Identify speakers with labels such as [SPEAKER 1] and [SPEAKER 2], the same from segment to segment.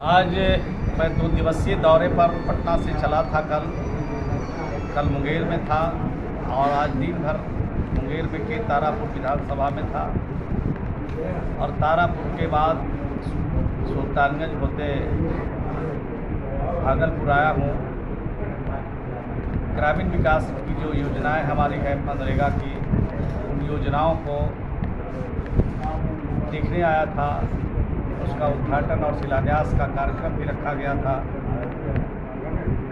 [SPEAKER 1] आज मैं 2 दिवसीय दौरे पर पटना से चला था। कल मुंगेर में था और आज दिन भर मुंगेर में के तारापुर विधानसभा में था और तारापुर के बाद सुल्तानगंज होते भागलपुर आया हूँ। ग्रामीण विकास की जो योजनाएं हमारी है मनरेगा की, उन योजनाओं को देखने आया था। उसका उद्घाटन और शिलान्यास का कार्यक्रम भी रखा गया था।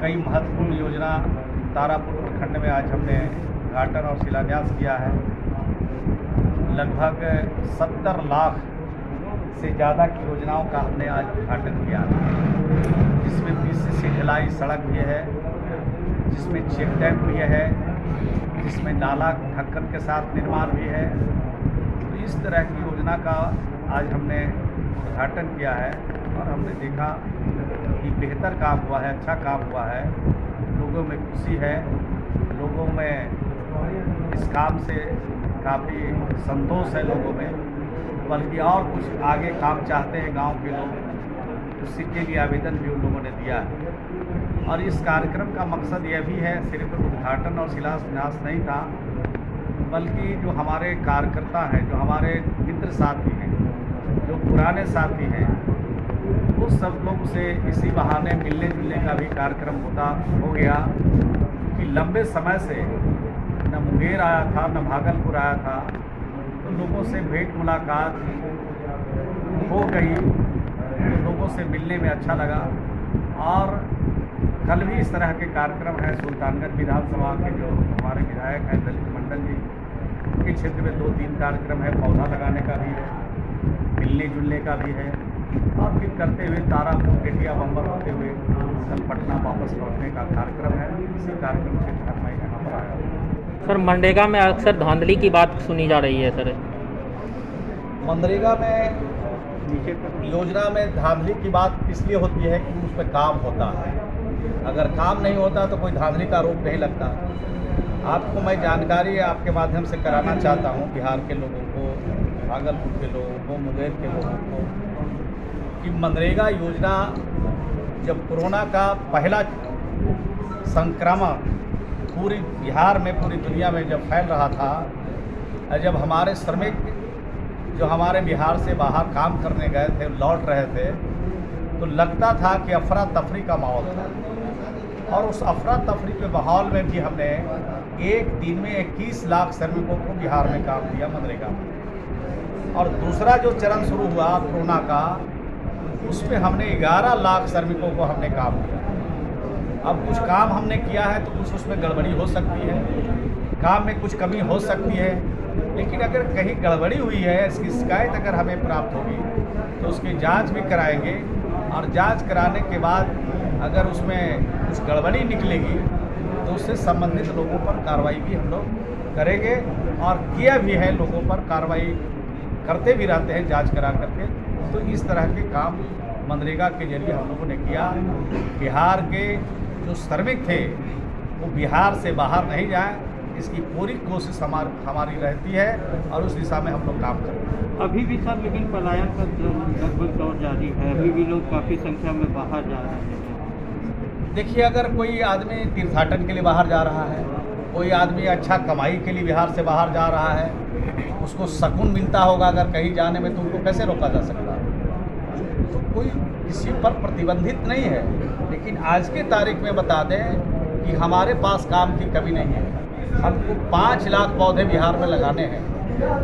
[SPEAKER 1] कई महत्वपूर्ण योजना तारापुर प्रखंड में आज हमने उद्घाटन और शिलान्यास किया है। लगभग 70 लाख से ज़्यादा की योजनाओं का हमने आज उद्घाटन किया है, जिसमें पीसीसी ढलाई सड़क भी है, जिसमें चेक डैम भी है, जिसमें नाला ढक्कन के साथ निर्माण भी है। तो इस तरह की योजना का आज हमने उद्घाटन किया है और हमने देखा कि बेहतर काम हुआ है, अच्छा काम हुआ है। लोगों में खुशी है, लोगों में इस काम से काफ़ी संतोष है लोगों में, बल्कि और कुछ आगे काम चाहते हैं गांव के लोग। उसी के लिए आवेदन भी उन लोगों ने दिया है और इस कार्यक्रम का मकसद यह भी है, सिर्फ उद्घाटन और शिलान्यास नहीं था, बल्कि जो हमारे कार्यकर्ता हैं, जो हमारे मित्र साथी हैं, जो पुराने साथी हैं, वो सब लोग से इसी बहाने मिलने जुलने का भी कार्यक्रम हो गया कि लंबे समय से न मुंगेर आया था न भागलपुर आया था। तो लोगों से भेंट मुलाकात हो गई, तो लोगों से मिलने में अच्छा लगा। और कल भी इस तरह के कार्यक्रम हैं। सुल्तानगंज विधानसभा के जो हमारे विधायक हैं दलित मंडल जी, उनके क्षेत्र में 2-3 कार्यक्रम है। पौधा लगाने का भी है, मिलने जुलने का भी है और फिर करते हुए तारापुर टेटिया बम्बर होते हुए कल पटना वापस लौटने का कार्यक्रम है। इसी कार्यक्रम के तहत मैं यहाँ पर आया हूँ।
[SPEAKER 2] सर, मनरेगा में अक्सर धांधली की बात सुनी जा रही है। सर,
[SPEAKER 1] मनरेगा में योजना में धांधली की बात इसलिए होती है कि उस पर काम होता है। अगर काम नहीं होता तो कोई धांधली का आरोप नहीं लगता। आपको मैं जानकारी आपके माध्यम से कराना चाहता हूँ, बिहार के लोगों को, भागलपुर के लोगों को, मुंगेर के लोगों को, कि मनरेगा योजना जब कोरोना का पहला संक्रमण पूरी बिहार में, पूरी दुनिया में जब फैल रहा था, जब हमारे श्रमिक जो हमारे बिहार से बाहर काम करने गए थे, लौट रहे थे, तो लगता था कि अफरा तफरी का माहौल था। और उस अफरा तफरी के माहौल में भी हमने एक दिन में 21 लाख श्रमिकों को बिहार में काम दिया मनरेगा में। और दूसरा जो चरण शुरू हुआ कोरोना का, उसमें हमने 11 लाख श्रमिकों को हमने काम दिया। अब कुछ काम हमने किया है तो कुछ उसमें गड़बड़ी हो सकती है, काम में कुछ कमी हो सकती है, लेकिन अगर कहीं गड़बड़ी हुई है, इसकी शिकायत अगर हमें प्राप्त होगी तो उसकी जांच भी कराएंगे और जांच कराने के बाद अगर उसमें कुछ गड़बड़ी निकलेगी तो उससे संबंधित लोगों पर कार्रवाई भी हम लोग करेंगे और किया भी है, लोगों पर कार्रवाई करते भी रहते हैं जांच करा करके। तो इस तरह के काम मनरेगा के जरिए हम लोगों ने किया। बिहार के जो श्रमिक थे वो बिहार से बाहर नहीं जाएं, इसकी पूरी कोशिश हमारी रहती है और उस दिशा में हम लोग काम करते हैं।
[SPEAKER 3] अभी भी सर लेकिन पलायन का लगभग दौर जारी है, अभी भी लोग काफ़ी संख्या में बाहर जा रहे हैं।
[SPEAKER 1] देखिए, अगर कोई आदमी तीर्थाटन के लिए बाहर जा रहा है, कोई आदमी अच्छा कमाई के लिए बिहार से बाहर जा रहा है, उसको सुकून मिलता होगा अगर कहीं जाने में, तो उनको कैसे रोका जा सकता है? तो कोई किसी पर प्रतिबंधित नहीं है। लेकिन आज के तारीख में बता दें कि हमारे पास काम की कमी नहीं है। हमको 5 लाख पौधे बिहार में लगाने हैं,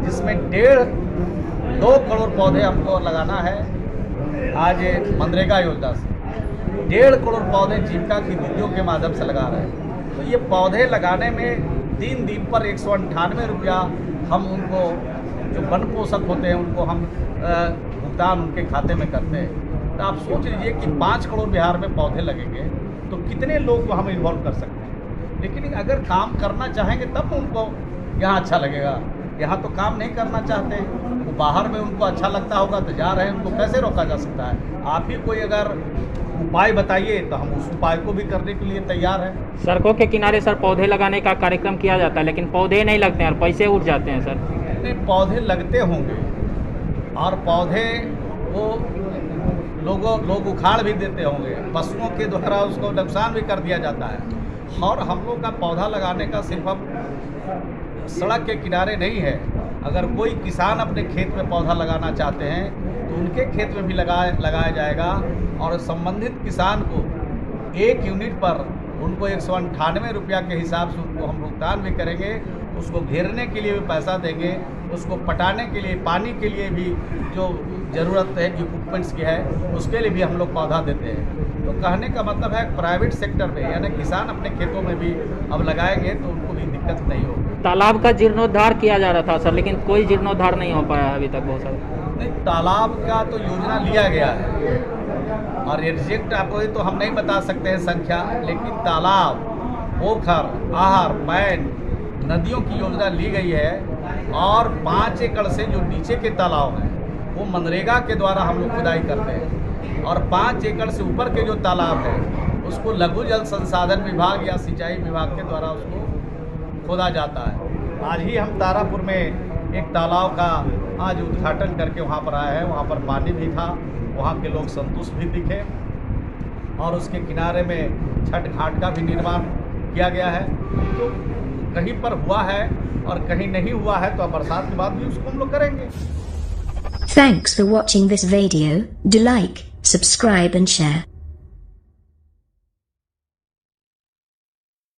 [SPEAKER 1] जिसमें 1.5-2 करोड़ पौधे हमको लगाना है आज मनरेगा योजना से। 1.5 करोड़ पौधे जीविका की नीतियों के माध्यम से लगा रहे हैं। तो ये पौधे लगाने में 3 दिन पर 198 रुपया हम उनको, जो वन पोषक होते हैं, उनको हम भुगतान उनके खाते में करते हैं। तो आप सोच लीजिए कि 5 करोड़ बिहार में पौधे लगेंगे तो कितने लोग को हम इन्वॉल्व कर सकते हैं। लेकिन अगर काम करना चाहेंगे तब उनको यहाँ अच्छा लगेगा। यहाँ तो काम नहीं करना चाहते, वो बाहर में उनको अच्छा लगता होगा तो जा रहे हैं, उनको कैसे रोका जा सकता है? आप ही कोई अगर उपाय बताइए तो हम उस उपाय को भी करने के लिए तैयार हैं।
[SPEAKER 2] सड़कों के किनारे सर पौधे लगाने का कार्यक्रम किया जाता है, लेकिन पौधे नहीं लगते हैं और पैसे उठ जाते हैं। सर,
[SPEAKER 1] नहीं, पौधे लगते होंगे और पौधे वो लोग उखाड़ भी देते होंगे, पशुओं के द्वारा उसको नुकसान भी कर दिया जाता है। और हम लोग का पौधा लगाने का सिर्फ अब सड़क के किनारे नहीं है। अगर कोई किसान अपने खेत में पौधा लगाना चाहते हैं तो उनके खेत में भी लगाया जाएगा, और संबंधित किसान को 1 यूनिट पर उनको 198 रुपया के हिसाब से उनको हम भुगतान भी करेंगे। उसको घेरने के लिए भी पैसा देंगे, उसको पटाने के लिए, पानी के लिए भी जो ज़रूरत है इक्विपमेंट्स की है उसके लिए भी हम लोग पौधा देते हैं। तो कहने का मतलब है प्राइवेट सेक्टर में, यानी किसान अपने खेतों में भी अब लगाएंगे तो उनको भी दिक्कत नहीं होगी।
[SPEAKER 2] तालाब का जीर्णोद्धार किया जा रहा था सर, लेकिन कोई जीर्णोद्धार नहीं हो पाया अभी तक बहुत सारा।
[SPEAKER 1] नहीं, तालाब का तो योजना लिया गया है, और एग्जैक्ट आपको तो हम नहीं बता सकते हैं संख्या, लेकिन तालाब, पोखर, आहर, पैन, नदियों की योजना ली गई है। और 5 एकड़ से जो नीचे के तालाब हैं वो मनरेगा के द्वारा हम लोग खुदाई करते हैं, और 5 एकड़ से ऊपर के जो तालाब है उसको लघु जल संसाधन विभाग या सिंचाई विभाग के द्वारा उसको खोदा जाता है। आज ही हम तारापुर में एक तालाब का आज उद्घाटन करके वहाँ पर आए हैं। वहाँ पर पानी भी था, वहाँ के लोग संतुष्ट भी दिखे, और उसके किनारे में छठ घाट का भी निर्माण किया गया है। तो कहीं पर हुआ है और कहीं नहीं हुआ है, तो बरसात के बाद भी उसको हम लोग करेंगे।
[SPEAKER 4] Thanks for watching this video. Do like, subscribe and share.